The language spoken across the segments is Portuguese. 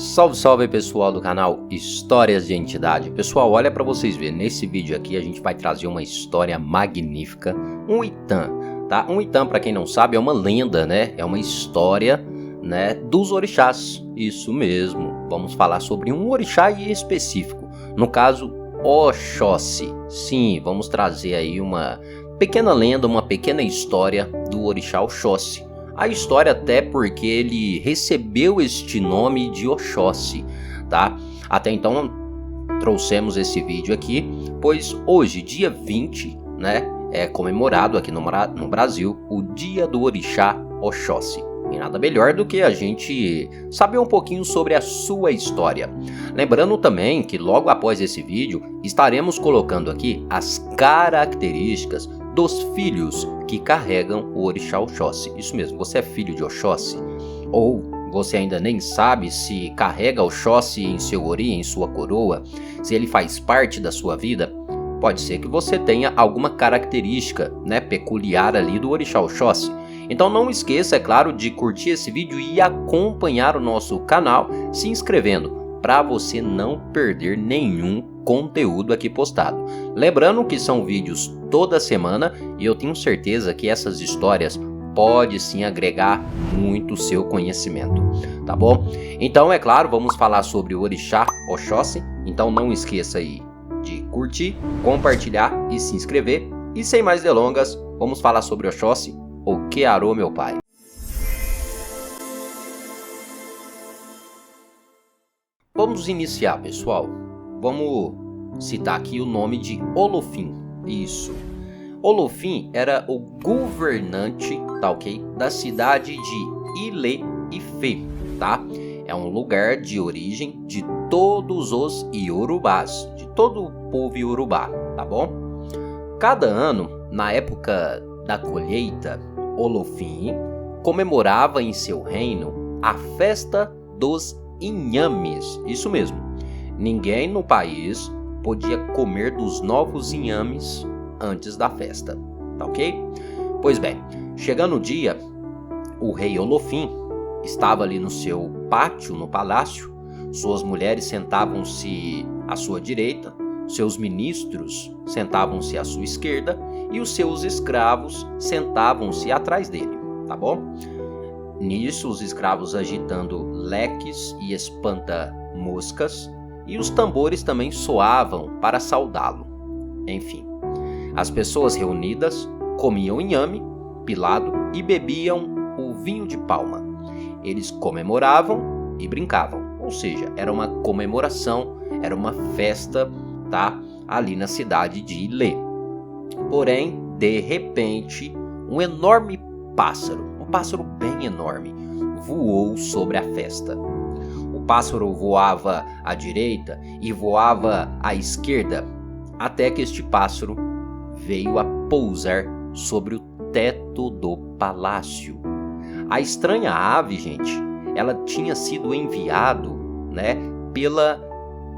Salve, salve pessoal do canal Histórias de Entidade. Pessoal, olha para vocês verem, nesse vídeo aqui a gente vai trazer uma história magnífica, um Itã, tá? Um Itã, para quem não sabe, é uma lenda, né? É uma história, né, dos orixás. Isso mesmo. Vamos falar sobre um orixá em específico, no caso Oxóssi. Sim, vamos trazer aí uma pequena lenda, uma pequena história do orixá Oxóssi. A história até porque ele recebeu este nome de Oxóssi, tá? Até então trouxemos esse vídeo aqui, pois hoje, dia 20, né, é comemorado aqui no Brasil o Dia do Orixá Oxóssi. E nada melhor do que a gente saber um pouquinho sobre a sua história. Lembrando também que logo após esse vídeo estaremos colocando aqui as características dos filhos que carregam o orixá Oxóssi. Isso mesmo, você é filho de Oxóssi? Ou você ainda nem sabe se carrega Oxóssi em seu ori, em sua coroa, se ele faz parte da sua vida? Pode ser que você tenha alguma característica, né, peculiar ali do orixá Oxóssi. Então não esqueça, é claro, de curtir esse vídeo e acompanhar o nosso canal se inscrevendo, para você não perder nenhum conteúdo aqui postado. Lembrando que são vídeos toda semana e eu tenho certeza que essas histórias podem sim agregar muito seu conhecimento, tá bom? Então, é claro, vamos falar sobre o orixá Oxóssi, então não esqueça aí de curtir, compartilhar e se inscrever. E sem mais delongas, vamos falar sobre Oxóssi, o que arou meu pai. Vamos iniciar, pessoal. Vamos citar aqui o nome de Olofim. Isso. Olofim era o governante, tá ok? Da cidade de Ile-Ife, tá? É um lugar de origem de todos os Iorubás, de todo o povo Iorubá, tá bom? Cada ano, na época da colheita, Olofim comemorava em seu reino a festa dos inhames. Isso mesmo. Ninguém no país podia comer dos novos inhames antes da festa, tá ok? Pois bem, chegando o dia, o rei Olofim estava ali no seu pátio, no palácio. Suas mulheres sentavam-se à sua direita, seus ministros sentavam-se à sua esquerda e os seus escravos sentavam-se atrás dele, tá bom? Nisso, os escravos agitando leques e espanta-moscas, e os tambores também soavam para saudá-lo. Enfim, as pessoas reunidas comiam inhame pilado e bebiam o vinho de palma. Eles comemoravam e brincavam, ou seja, era uma comemoração, era uma festa, tá? Ali na cidade de Ile. Porém, de repente, um enorme pássaro, um pássaro bem enorme, voou sobre a festa. O pássaro voava à direita e voava à esquerda, até que este pássaro veio a pousar sobre o teto do palácio. A estranha ave, gente, ela tinha sido enviado, né,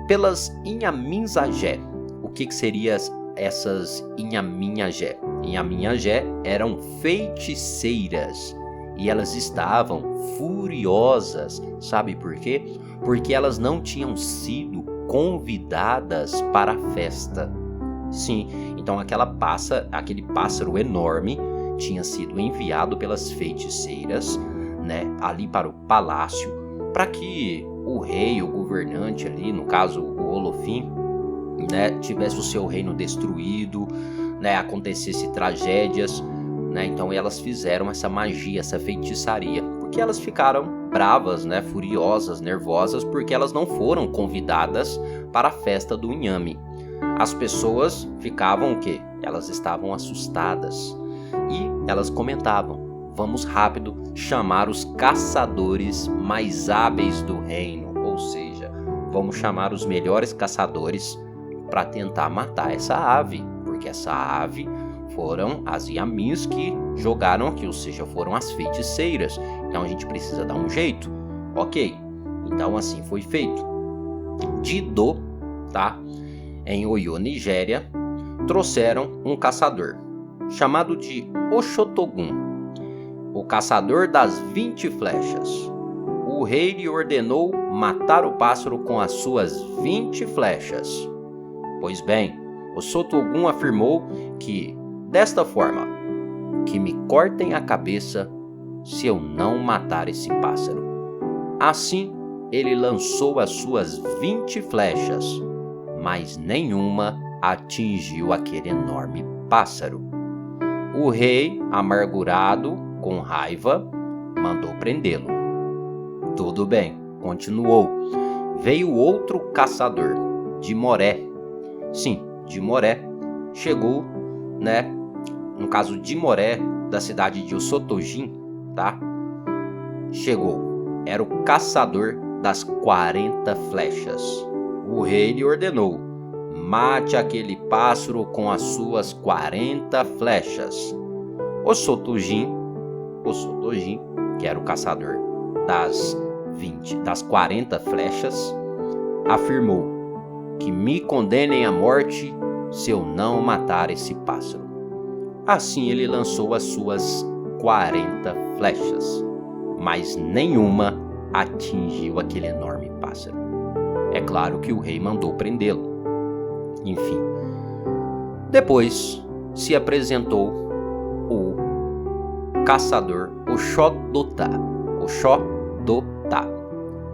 pelas Inhaminzagé. O que seria essas Inhaminhagé? Inhaminhagé eram feiticeiras e elas estavam furiosas. Sabe por quê? Porque elas não tinham sido convidadas para a festa. Sim, então aquele pássaro enorme tinha sido enviado pelas feiticeiras, né, ali para o palácio, para que o rei, o governante ali, no caso o Olofim, né, tivesse o seu reino destruído, né, acontecesse tragédias, né, então elas fizeram essa magia, essa feitiçaria, porque elas ficaram bravas, né, furiosas, nervosas, porque elas não foram convidadas para a festa do inhame. As pessoas ficavam o quê? Elas estavam assustadas e elas comentavam: vamos rápido chamar os caçadores mais hábeis do reino, ou seja, vamos chamar os melhores caçadores para tentar matar essa ave, porque essa ave foram as Yamins que jogaram aqui, ou seja, foram as feiticeiras. Então a gente precisa dar um jeito. Ok, então assim foi feito. Dido, tá? Em Oyo, Nigéria, trouxeram um caçador chamado de Oxotogun, o caçador das 20 flechas. o rei lhe ordenou matar o pássaro com as suas 20 flechas. Pois bem, o Sotogum afirmou que, desta forma, que me cortem a cabeça se eu não matar esse pássaro. Assim, ele lançou as suas 20 flechas, mas nenhuma atingiu aquele enorme pássaro. O rei, amargurado, com raiva, mandou prendê-lo. Tudo bem, continuou. Veio outro caçador, de Moré. Sim, de Moré. Chegou, no caso de Moré, da cidade de Osotojin, tá? Chegou. Era o caçador das 40 flechas. O rei lhe ordenou: mate aquele pássaro com as suas 40 flechas. O Sotojin, que era o caçador das 40 flechas, afirmou que me condenem à morte se eu não matar esse pássaro. Assim ele lançou as suas 40 flechas, mas nenhuma atingiu aquele enorme pássaro. É claro que o rei mandou prendê-lo. Enfim, depois se apresentou o caçador Oxodotá,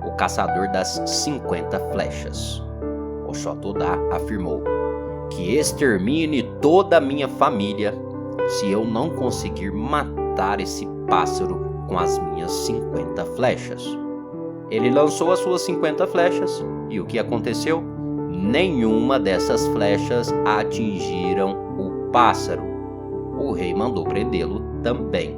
o caçador das 50 flechas. Oxodotá afirmou que extermine toda a minha família se eu não conseguir matar esse pássaro com as minhas 50 flechas. Ele lançou as suas 50 flechas e o que aconteceu? Nenhuma dessas flechas atingiram o pássaro. O rei mandou prendê-lo também.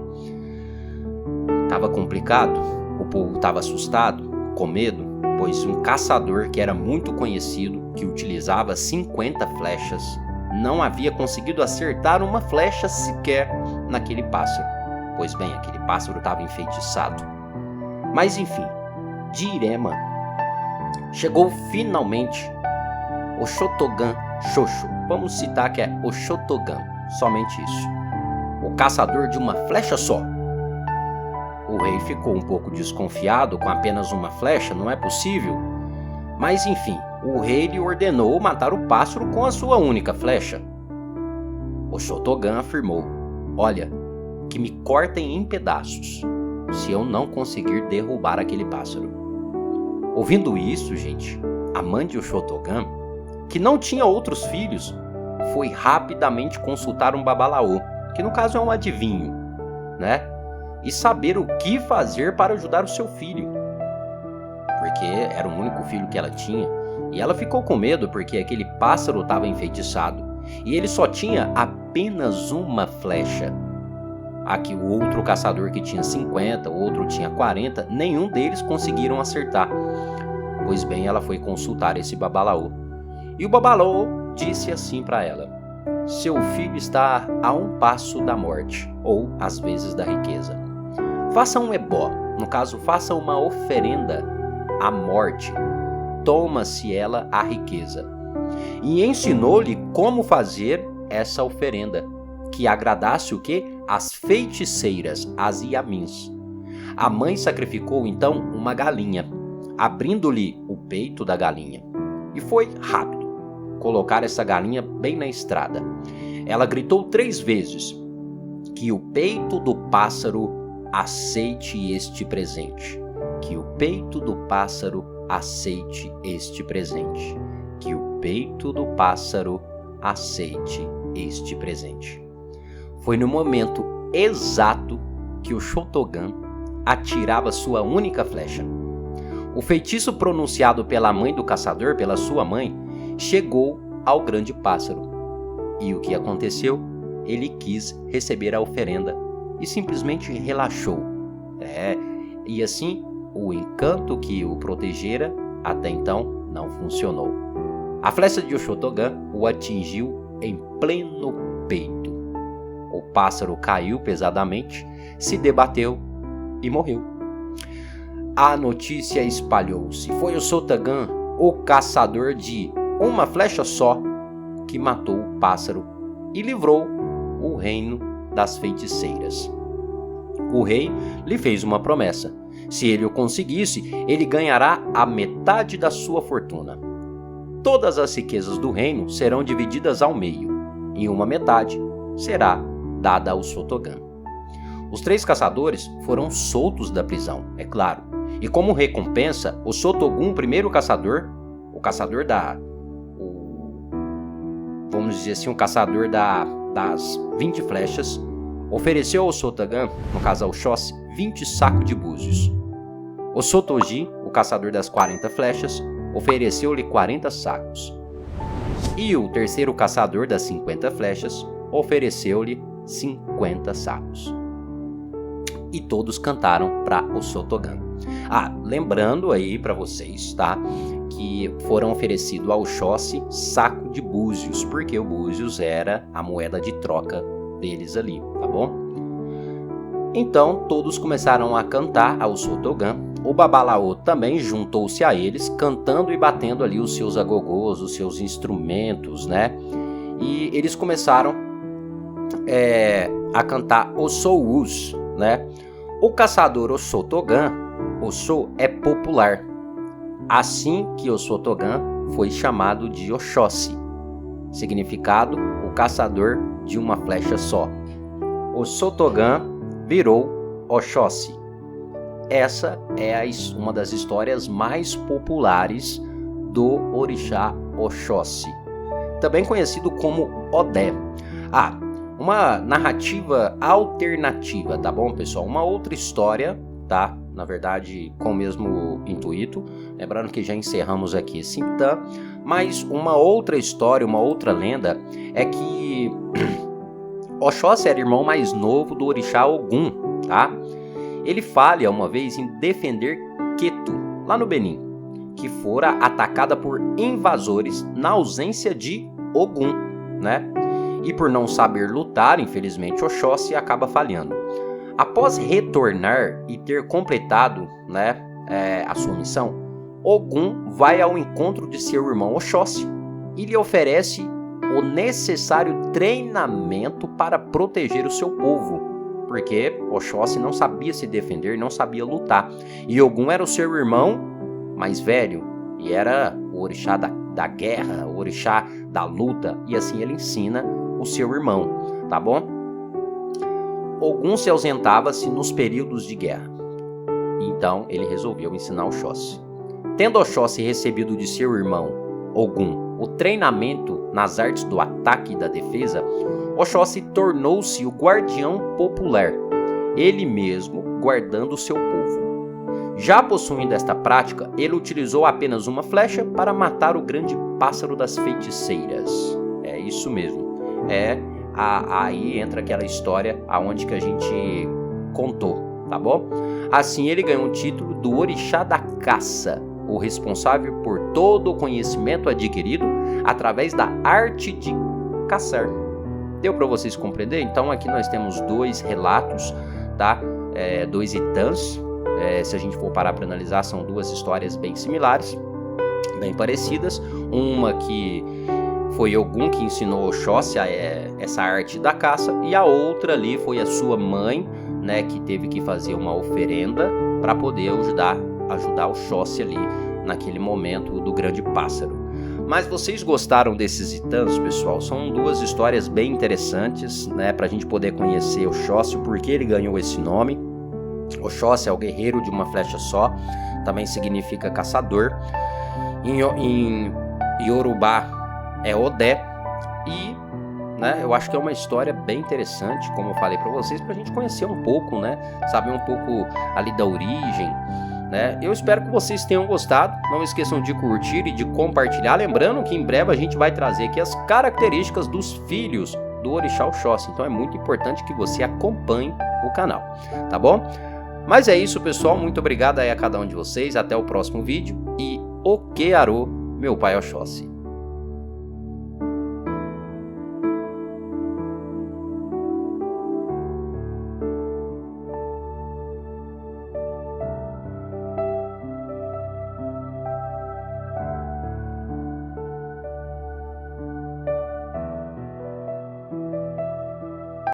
Estava complicado, o povo estava assustado, com medo, pois um caçador que era muito conhecido, que utilizava 50 flechas, não havia conseguido acertar uma flecha sequer naquele pássaro. Pois bem, aquele pássaro estava enfeitiçado. Mas enfim, de Irema, chegou finalmente o Shotogan Shoshu. Vamos citar que é o Shotogan, somente isso. O caçador de uma flecha só. O rei ficou um pouco desconfiado com apenas uma flecha, não é possível? Mas enfim, o rei lhe ordenou matar o pássaro com a sua única flecha. O Shotogan afirmou: olha, que me cortem em pedaços se eu não conseguir derrubar aquele pássaro. Ouvindo isso, gente, a mãe de Shotogan, que não tinha outros filhos, foi rapidamente consultar um babalaô, que no caso é um adivinho, e saber o que fazer para ajudar o seu filho, porque era o único filho que ela tinha, e ela ficou com medo porque aquele pássaro estava enfeitiçado, e ele só tinha apenas uma flecha. Aqui o outro caçador que tinha 50, o outro tinha 40, nenhum deles conseguiram acertar. Pois bem, ela foi consultar esse babalaô. E o babalaô disse assim para ela: seu filho está a um passo da morte, ou às vezes da riqueza. Faça um ebó, no caso, faça uma oferenda à morte. Toma-se ela a riqueza. E ensinou-lhe como fazer essa oferenda, que agradasse o quê? As feiticeiras, as Yamins. A mãe sacrificou então uma galinha, abrindo-lhe o peito da galinha. E foi rápido colocar essa galinha bem na estrada. Ela gritou 3 vezes: que o peito do pássaro aceite este presente. Que o peito do pássaro aceite este presente. Que o peito do pássaro aceite este presente. Foi no momento exato que o Shotogan atirava sua única flecha. O feitiço pronunciado pela mãe do caçador, pela sua mãe, chegou ao grande pássaro. E o que aconteceu? Ele quis receber a oferenda e simplesmente relaxou. E assim, o encanto que o protegera até então não funcionou. A flecha de Shotogan o atingiu em pleno peito. O pássaro caiu pesadamente, se debateu e morreu. A notícia espalhou-se. Foi o Shotogan, o caçador de uma flecha só, que matou o pássaro e livrou o reino das feiticeiras. O rei lhe fez uma promessa: Se ele o conseguisse, ele ganhará a metade da sua fortuna. Todas as riquezas do reino serão divididas ao meio, e uma metade será dada ao Sotogan. Os 3 caçadores foram soltos da prisão, é claro, e como recompensa, o Sotogun, primeiro caçador, vamos dizer assim, o caçador das 20 flechas, ofereceu ao Sotogan, no caso ao Shossi, 20 sacos de búzios. O Sotoji, o caçador das 40 flechas, ofereceu-lhe 40 sacos. E o terceiro caçador das 50 flechas ofereceu-lhe 50 sacos. E todos cantaram para o Sotogan. Lembrando aí para vocês, tá? Que foram oferecidos ao Shossi saco de búzios, porque o búzios era a moeda de troca deles ali, tá bom? Então todos começaram a cantar ao Sotogan. O Babalaô também juntou-se a eles, cantando e batendo ali os seus agogôs, os seus instrumentos, né? E eles começaram a cantar o Sous, né? O caçador, o Sotogan, o Sou é popular. Assim que o Sotogan foi chamado de Oxóssi. Significado, o caçador de uma flecha só. O Sotogan virou Oxóssi. Essa é uma das histórias mais populares do orixá Oxóssi, também conhecido como Odé. Uma narrativa alternativa, tá bom, pessoal? Uma outra história, tá? Na verdade, com o mesmo intuito. Lembrando que já encerramos aqui esse Intã, mas uma outra história, uma outra lenda é que Oxóssi era irmão mais novo do orixá Ogum, tá? Ele falha uma vez em defender Queto, lá no Benin, que fora atacada por invasores na ausência de Ogum, né? E por não saber lutar, infelizmente, Oxóssi acaba falhando. Após retornar e ter completado, né, a sua missão, Ogum vai ao encontro de seu irmão Oxóssi e lhe oferece o necessário treinamento para proteger o seu povo, porque Oxóssi não sabia se defender, não sabia lutar. E Ogum era o seu irmão mais velho e era o orixá da guerra, o orixá da luta, e assim ele ensina o seu irmão, tá bom? Ogum se ausentava-se nos períodos de guerra, então ele resolveu ensinar Oxóssi. Tendo Oxóssi recebido de seu irmão Ogum o treinamento nas artes do ataque e da defesa, Oxóssi tornou-se o guardião popular, ele mesmo guardando o seu povo. Já possuindo esta prática, ele utilizou apenas uma flecha para matar o grande pássaro das feiticeiras. É isso mesmo. Aí entra aquela história aonde que a gente contou, tá bom? Assim ele ganhou o título do orixá da caça, o responsável por todo o conhecimento adquirido através da arte de caçar. Deu para vocês compreender? Então aqui nós temos 2 relatos, tá? 2 Itãs. Se a gente for parar para analisar, são 2 histórias bem similares, bem parecidas. Uma que foi Ogum que ensinou Oxóssi essa arte da caça, e a outra ali foi a sua mãe, né, que teve que fazer uma oferenda para poder ajudar Oxóssi ali naquele momento do grande pássaro. Mas vocês gostaram desses Itãs, pessoal? São 2 histórias bem interessantes, né, para a gente poder conhecer Oxóssi, porque ele ganhou esse nome. Oxóssi é o guerreiro de uma flecha só, também significa caçador. Em Yorubá é Odé, e né, eu acho que é uma história bem interessante, como eu falei para vocês, para a gente conhecer um pouco, né, saber um pouco ali da origem, né. Eu espero que vocês tenham gostado. Não esqueçam de curtir e de compartilhar, lembrando que em breve a gente vai trazer aqui as características dos filhos do orixá Oxóssi, então é muito importante que você acompanhe o canal, tá bom? Mas é isso, pessoal, muito obrigado aí a cada um de vocês, até o próximo vídeo, e Okearô, meu pai Oxóssi.